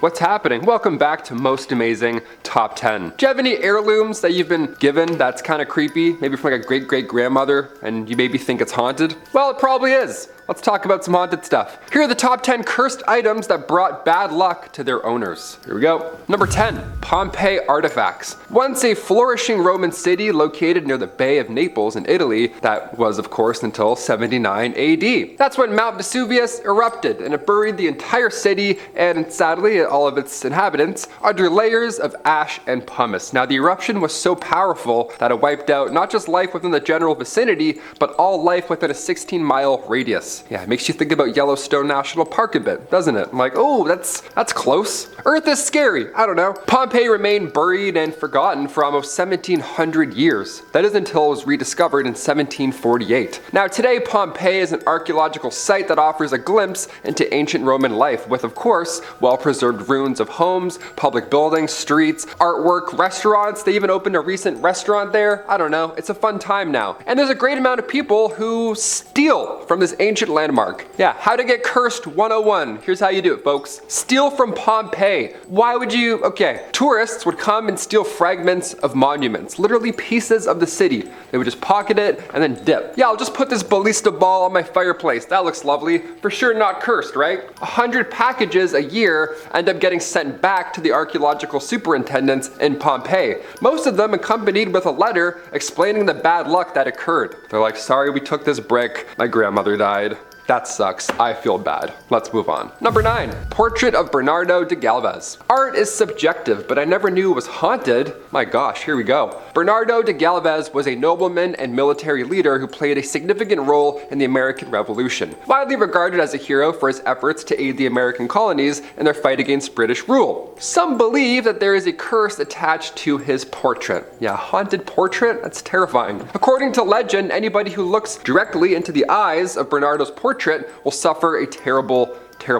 What's happening? Welcome back to Most Amazing Top 10. Do you have any heirlooms that you've been given that's kind of creepy? Maybe from like a great-great-grandmother and you maybe think it's haunted? Well, it probably is. Let's talk about some haunted stuff. Here are the top 10 cursed items that brought bad luck to their owners. Here we go. Number 10, Pompeii Artifacts. Once a flourishing Roman city located near the Bay of Naples in Italy, that was of course until 79 AD. That's when Mount Vesuvius erupted and it buried the entire city and sadly all of its inhabitants under layers of ash and pumice. Now the eruption was so powerful that it wiped out not just life within the general vicinity, but all life within a 16-mile radius. Yeah, it makes you think about Yellowstone National Park a bit, doesn't it? I'm like, oh, that's close. Earth is scary. I don't know. Pompeii remained buried and forgotten for almost 1,700 years. That is until it was rediscovered in 1748. Now today, Pompeii is an archaeological site that offers a glimpse into ancient Roman life with, of course, well-preserved ruins of homes, public buildings, streets, artwork, restaurants. They even opened a recent restaurant there. I don't know. It's a fun time now. And there's a great amount of people who steal from this ancient landmark. Yeah, how to get cursed 101. Here's how you do it, folks. Steal from Pompeii. Why would you? Okay, tourists would come and steal fragments of monuments, literally pieces of the city. They would just pocket it and then dip. Yeah, I'll just put this ballista ball on my fireplace. That looks lovely. For sure not cursed, right? 100 packages a year end up getting sent back to the archaeological superintendents in Pompeii. Most of them accompanied with a letter explaining the bad luck that occurred. They're like, sorry we took this brick. My grandmother died. That sucks. I feel bad. Let's move on. Number 9, Portrait of Bernardo de Galvez. Art is subjective, but I never knew it was haunted. My gosh, here we go. Bernardo de Galvez was a nobleman and military leader who played a significant role in the American Revolution, widely regarded as a hero for his efforts to aid the American colonies in their fight against British rule. Some believe that there is a curse attached to his portrait. Yeah, haunted portrait? That's terrifying. According to legend, anybody who looks directly into the eyes of Bernardo's portrait will suffer a terrible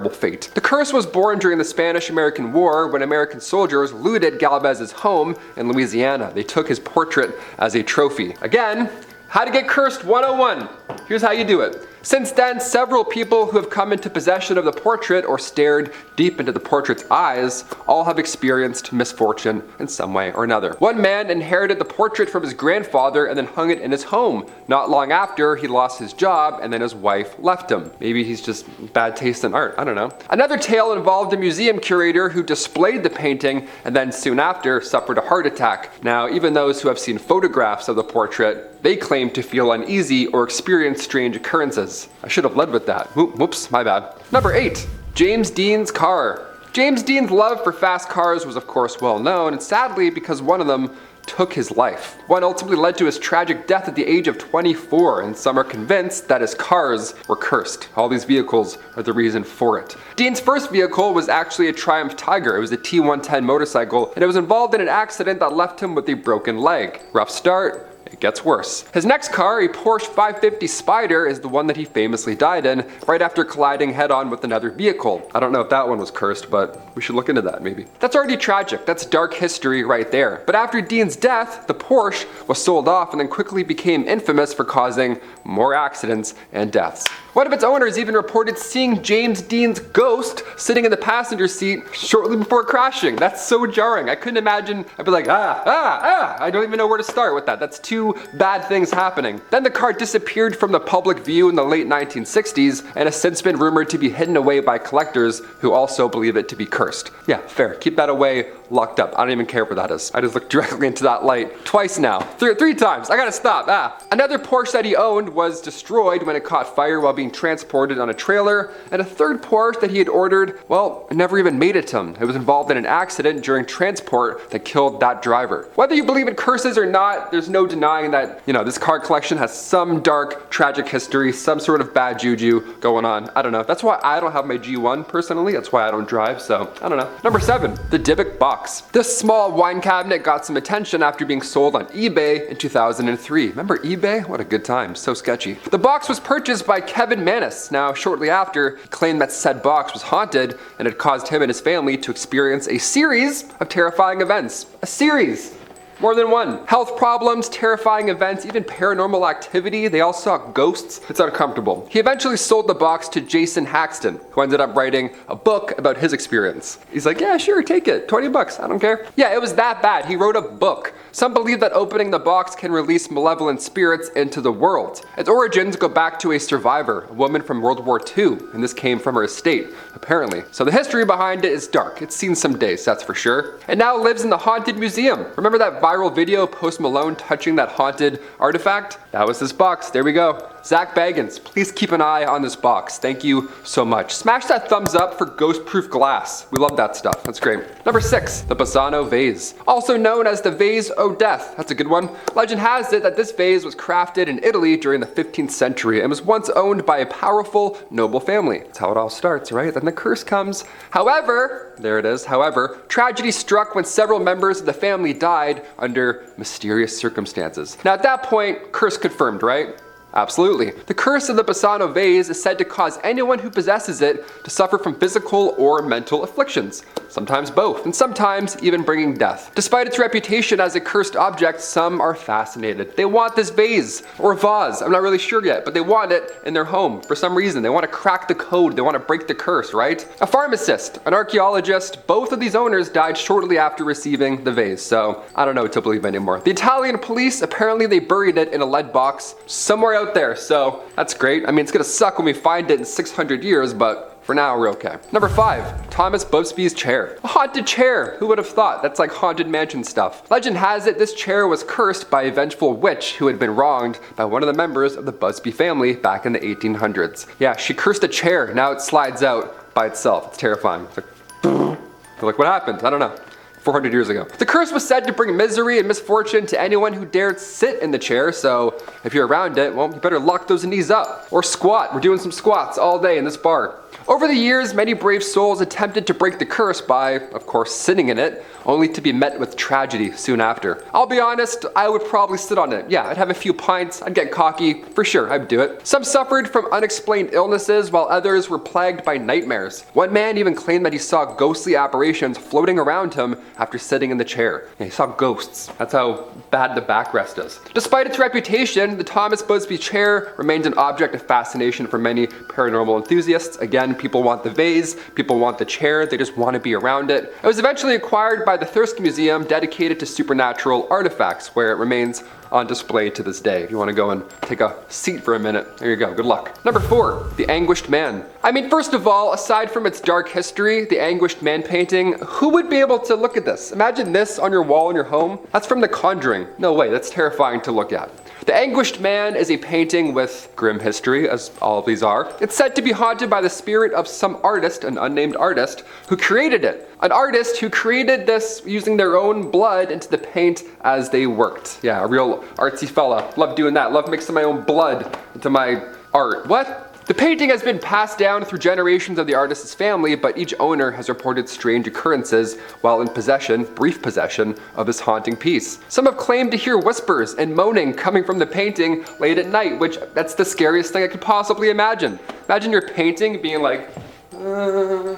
fate. The curse was born during the Spanish-American War when American soldiers looted Galvez's home in Louisiana. They took his portrait as a trophy. Again, how to get cursed 101. Here's how you do it. Since then, several people who have come into possession of the portrait or stared deep into the portrait's eyes all have experienced misfortune in some way or another. One man inherited the portrait from his grandfather and then hung it in his home. Not long after, he lost his job and then his wife left him. Maybe he's just bad taste in art, I don't know. Another tale involved a museum curator who displayed the painting and then soon after suffered a heart attack. Now, even those who have seen photographs of the portrait, they claim to feel uneasy or experience strange occurrences. I should have led with that. Whoops, my bad. Number 8, James Dean's car. James Dean's love for fast cars was of course well known, and sadly because one of them took his life. One ultimately led to his tragic death at the age of 24, and some are convinced that his cars were cursed. All these vehicles are the reason for it. Dean's first vehicle was actually a Triumph Tiger. It was a T110 motorcycle, and it was involved in an accident that left him with a broken leg. Rough start. It gets worse. His next car, a Porsche 550 Spider, is the one that he famously died in right after colliding head-on with another vehicle. I don't know if that one was cursed, but we should look into that maybe. That's already tragic. That's dark history right there. But after Dean's death, the Porsche was sold off and then quickly became infamous for causing more accidents and deaths. One of its owners even reported seeing James Dean's ghost sitting in the passenger seat shortly before crashing. That's so jarring. I couldn't imagine. I'd be like, I don't even know where to start with that. That's two bad things happening. Then the car disappeared from the public view in the late 1960s and has since been rumored to be hidden away by collectors who also believe it to be cursed. Yeah, fair. Keep that away, locked up. I don't even care where that is. I just looked directly into that light twice now. Three times. I gotta stop. Another Porsche that he owned was destroyed when it caught fire while being transported on a trailer, and a third Porsche that he had ordered, well, it never even made it to him. It was involved in an accident during transport that killed that driver. Whether you believe in curses or not, there's no denying that, this car collection has some dark, tragic history, some sort of bad juju going on. I don't know. That's why I don't have my G1 personally. That's why I don't drive, so I don't know. Number 7, the Dybbuk Box. This small wine cabinet got some attention after being sold on eBay in 2003. Remember eBay? What a good time. So sketchy. The box was purchased by Kevin Manis. Now, shortly after, he claimed that said box was haunted and had caused him and his family to experience a series of terrifying events. A series. More than one. Health problems, terrifying events, even paranormal activity. They all saw ghosts. It's uncomfortable. He eventually sold the box to Jason Haxton, who ended up writing a book about his experience. He's like, yeah, sure, take it. $20, I don't care. Yeah, it was that bad. He wrote a book. Some believe that opening the box can release malevolent spirits into the world. Its origins go back to a survivor, a woman from World War II, and this came from her estate, apparently. So the history behind it is dark. It's seen some days, that's for sure. And now lives in the Haunted Museum. Remember that viral video, Post Malone touching that haunted artifact? That was this box. There we go. Zach Baggins, please keep an eye on this box. Thank you so much. Smash that thumbs up for ghost-proof glass. We love that stuff. That's great. Number 6, the Basano Vase. Also known as the Vase of Death. That's a good one. Legend has it that this vase was crafted in Italy during the 15th century and was once owned by a powerful, noble family. That's how it all starts, right? Then the curse comes. However, there it is. However, tragedy struck when several members of the family died under mysterious circumstances. Now at that point, curse confirmed, right? Absolutely. The curse of the Basano vase is said to cause anyone who possesses it to suffer from physical or mental afflictions, sometimes both, and sometimes even bringing death. Despite its reputation as a cursed object, some are fascinated. They want this vase or vase, I'm not really sure yet, but they want it in their home for some reason. They want to crack the code, they want to break the curse, right? A pharmacist, an archaeologist, both of these owners died shortly after receiving the vase, so I don't know what to believe anymore. The Italian police, apparently they buried it in a lead box somewhere out there, so that's great. I mean, it's gonna suck when we find it in 600 years, but for now, we're okay. Number 5, Thomas Busby's chair. A haunted chair, who would have thought? That's like haunted mansion stuff. Legend has it this chair was cursed by a vengeful witch who had been wronged by one of the members of the Busby family back in the 1800s. Yeah, she cursed a chair, now it slides out by itself. It's terrifying. It's like, they're like, what happened? I don't know. 400 years ago. The curse was said to bring misery and misfortune to anyone who dared sit in the chair, so if you're around it, well, you better lock those knees up. Or squat. We're doing some squats all day in this bar. Over the years, many brave souls attempted to break the curse by, of course, sitting in it, only to be met with tragedy soon after. I'll be honest, I would probably sit on it. Yeah, I'd have a few pints, I'd get cocky, for sure, I'd do it. Some suffered from unexplained illnesses, while others were plagued by nightmares. One man even claimed that he saw ghostly apparitions floating around him after sitting in the chair. Yeah, he saw ghosts. That's how bad the backrest is. Despite its reputation, the Thomas Busby chair remains an object of fascination for many paranormal enthusiasts. Again, people want the vase, people want the chair, they just want to be around it. It was eventually acquired by the Thirsk Museum, dedicated to supernatural artifacts, where it remains on display to this day. If you want to go and take a seat for a minute, there you go, good luck. Number 4, the Anguished Man. I mean, first of all, aside from its dark history, the Anguished Man painting, who would be able to look at this? Imagine this on your wall in your home. That's from The Conjuring. No way, that's terrifying to look at. The Anguished Man is a painting with grim history, as all of these are. It's said to be haunted by the spirit of some artist, an unnamed artist, who created it. An artist who created this using their own blood into the paint as they worked. Yeah, a real artsy fella. Love doing that. Love mixing my own blood into my art. What? The painting has been passed down through generations of the artist's family, but each owner has reported strange occurrences while in possession, brief possession, of this haunting piece. Some have claimed to hear whispers and moaning coming from the painting late at night, which that's the scariest thing I could possibly imagine. Imagine your painting being like, huh?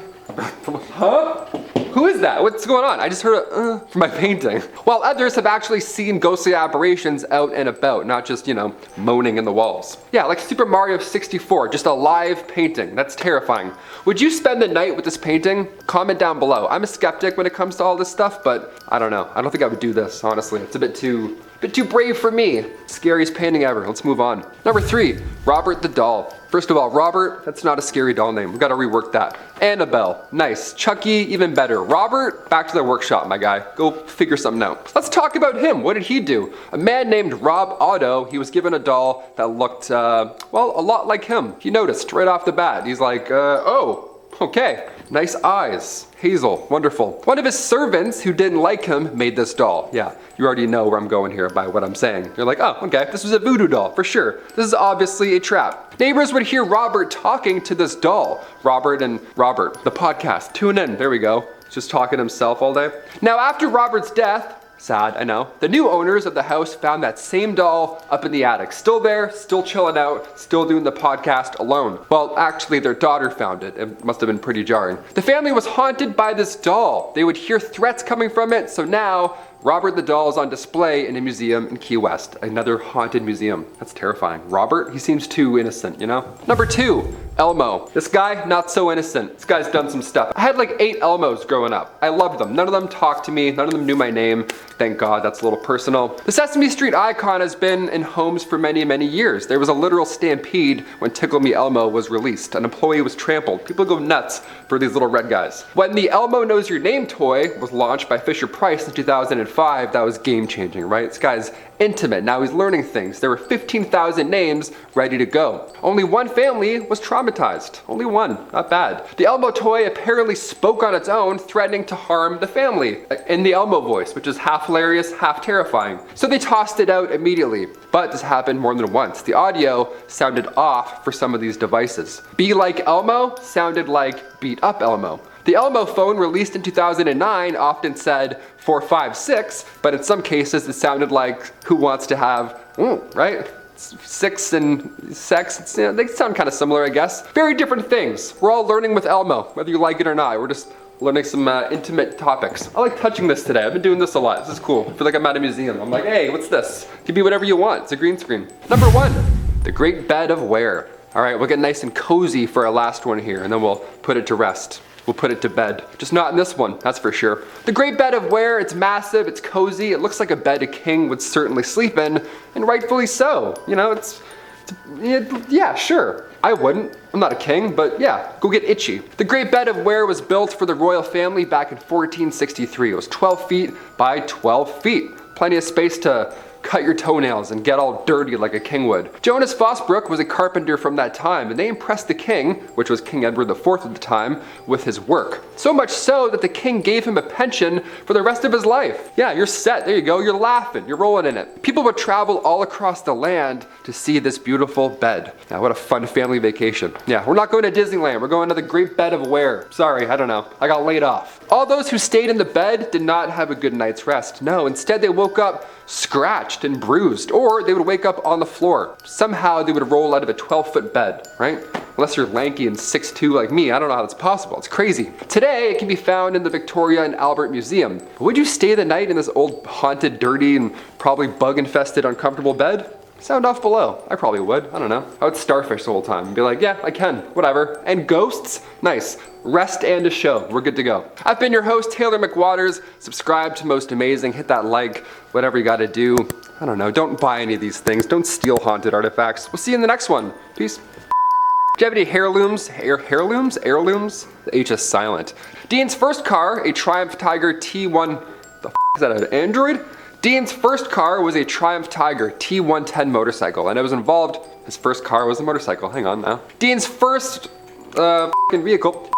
Who is that? What's going on? I just heard a from my painting. While others have actually seen ghostly apparitions out and about, not just, moaning in the walls. Yeah, like Super Mario 64, just a live painting. That's terrifying. Would you spend the night with this painting? Comment down below. I'm a skeptic when it comes to all this stuff, but I don't know. I don't think I would do this, honestly. It's a bit too brave for me. Scariest painting ever. Let's move on. Number 3, Robert the Doll. First of all, Robert, that's not a scary doll name. We've got to rework that. Annabelle, nice. Chucky, even better. Robert, back to the workshop, my guy. Go figure something out. Let's talk about him. What did he do? A man named Rob Otto, he was given a doll that looked, well, a lot like him. He noticed right off the bat. He's like, oh, okay. Nice eyes. Hazel, wonderful. One of his servants who didn't like him made this doll. Yeah, you already know where I'm going here by what I'm saying. You're like, oh, okay, this was a voodoo doll, for sure. This is obviously a trap. Neighbors would hear Robert talking to this doll. Robert, the podcast. Tune in, there we go. Just talking to himself all day. Now, after Robert's death, sad, I know, the new owners of the house found that same doll up in the attic. Still there, still chilling out, still doing the podcast alone. Well, actually, their daughter found it. It must have been pretty jarring. The family was haunted by this doll. They would hear threats coming from it, so now Robert the doll is on display in a museum in Key West. Another haunted museum. That's terrifying. Robert, he seems too innocent, you know? Number 2, Elmo. This guy, not so innocent. This guy's done some stuff. I had like 8 Elmos growing up. I loved them. None of them talked to me. None of them knew my name. Thank God, that's a little personal. The Sesame Street icon has been in homes for many, many years. There was a literal stampede when Tickle Me Elmo was released. An employee was trampled. People go nuts for these little red guys. When the Elmo Knows Your Name toy was launched by Fisher-Price in 2005, that was game-changing, right? This guy's intimate. Now he's learning things. There were 15,000 names ready to go. Only one family was traumatized. Only one. Not bad. The Elmo toy apparently spoke on its own, threatening to harm the family in the Elmo voice, which is half hilarious, half terrifying. So they tossed it out immediately. But this happened more than once. The audio sounded off for some of these devices. Be Like Elmo sounded like Beat Up Elmo. The Elmo phone, released in 2009, often said 456, but in some cases it sounded like Who Wants to Have, right? 6 and sex, they sound kind of similar, I guess. Very different things. We're all learning with Elmo, whether you like it or not. We're just learning some intimate topics. I like touching this today. I've been doing this a lot. This is cool. I feel like I'm at a museum. I'm like, hey, what's this? It can be whatever you want. It's a green screen. Number 1, the Great Bed of Ware. All right, we'll get nice and cozy for our last one here, and then we'll put it to rest. We'll put it to bed. Just not in this one, that's for sure. The Great Bed of Ware, it's massive, it's cozy, it looks like a bed a king would certainly sleep in, and rightfully so. You know, yeah, sure. I wouldn't. I'm not a king, but yeah, go get itchy. The Great Bed of Ware was built for the royal family back in 1463. It was 12 feet by 12 feet. Plenty of space to cut your toenails and get all dirty like a king would. Jonas Fosbrook was a carpenter from that time, and they impressed the king, which was King Edward IV at the time, with his work. So much so that the king gave him a pension for the rest of his life. Yeah, you're set. There you go. You're laughing. You're rolling in it. People would travel all across the land to see this beautiful bed. Now, what a fun family vacation. Yeah, we're not going to Disneyland. We're going to the Great Bed of Ware. Sorry, I don't know. I got laid off. All those who stayed in the bed did not have a good night's rest. No, instead they woke up scratched and bruised, or they would wake up on the floor. Somehow they would roll out of a 12-foot bed, right? Unless you're lanky and 6'2" like me, I don't know how that's possible. It's crazy. Today, it can be found in the Victoria and Albert Museum. But would you stay the night in this old, haunted, dirty, and probably bug-infested, uncomfortable bed? Sound off below. I probably would. I don't know. I would starfish the whole time and be like, yeah, I can. Whatever. And ghosts? Nice. Rest and a show. We're good to go. I've been your host, Taylor McWaters. Subscribe to Most Amazing. Hit that like. Whatever you gotta do. I don't know. Don't buy any of these things. Don't steal haunted artifacts. We'll see you in the next one. Peace. Do you have any heirlooms? Heirlooms? Heirlooms? The H is silent. Dean's first car, a Triumph Tiger T1... The f*** is that, an Android? Dean's first car was a Triumph Tiger T110 motorcycle, and it was involved, his first car was a motorcycle, hang on now. Dean's first, vehicle.